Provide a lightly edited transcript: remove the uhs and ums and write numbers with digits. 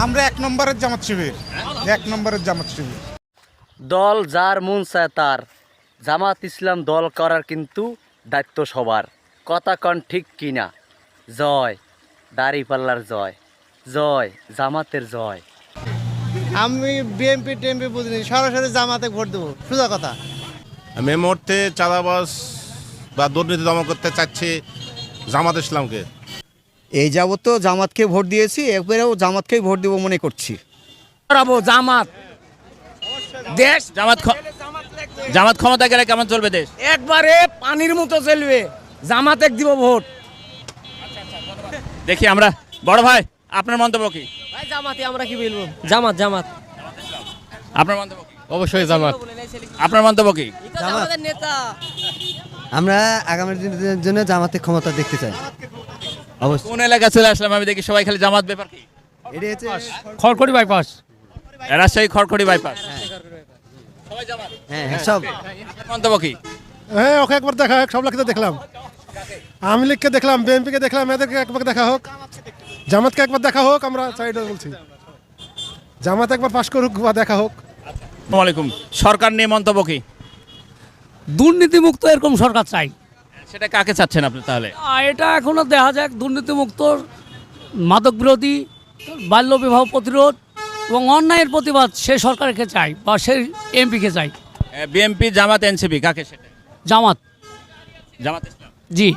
আমরা 1 নম্বরের জামাত শিবির, 1 নম্বরের জামাত শিবির। দল যার মন চায় তার, জামাত ইসলাম দল করার কিন্তু দায়িত্ব সবার। কথা কন ঠিক কিনা? জয় দাঁড়িপাল্লার জয়, জয় জামাতের জয়। আমি বিএনপি টিএমপি বুঝিনি, সরাসরি জামাতে ভোট দেবো, সোজা কথা। আমি এই মুহূর্তে চাঁদাবাজ বা দুর্নীতি দমন করতে চাচ্ছি জামাত ইসলামকে। এই যাবত তো জামাতকে ভোট দিয়েছি, এবারেও জামাতকেই ভোট দেবো মনে করছি। জামাত দেশ জামাত ক্ষমতা গেলে কেমন চলবে দেশ? একবারে পানির মতো চলবে। জামাতে দিব ভোট। দেখি আমরা বড় ভাই, আপনার মন্তব্য কি? ভাই জামাতে আমরা কি বলবো? জামাত জামাত। আপনার মন্তব্য কি? অবশ্যই জামাত। আপনার মন্তব্য কি? আমাদের নেতা। আমরা আগামী দিনের জন্য জামাতে ক্ষমতা দেখতে চাই। অবশ্যই। কোন এলাকা চলে আসলাম আমি, দেখি সবাই খালি জামাত ব্যাপার কি? এটা হচ্ছে খড়খড়ি বাইপাস, রাজশাহী খড়খড়ি বাইপাস। সবাই জামাত। হ্যাঁ সব। আপনার মন্তব্য কি? হ্যাঁ, ওকে একবার দেখা হোক, সব লোককে দেখলাম। আওয়ামী লীগকে দেখলাম, বিএনপিকে দেখলাম, এদেরকে একবার দেখা হোক, জামাতকে একবার দেখা হোক। আমরা চাইটা বলছি জামাত একবার পাশ করুক বা দেখা হোক। আসসালামু আলাইকুম। সরকার নিয়ে মন্তব্য কি? দুর্নীতিমুক্ত এরকম সরকার চাই। সেটা কাকে চাচ্ছেন আপনি তাহলে? এটা এখনো দেখা যাক, দুর্নীতিমুক্ত, মাদক বিরোধী, বাল্যবিবাহ প্রতিরোধ এবং অন্যায়ের প্রতিবাদ সেই সরকারকে চাই বা সেই এমপিকে চাই। বিএনপি জামাত এনসিপি কাকে? সেটা জামাত। জামাত ইসলাম। জি।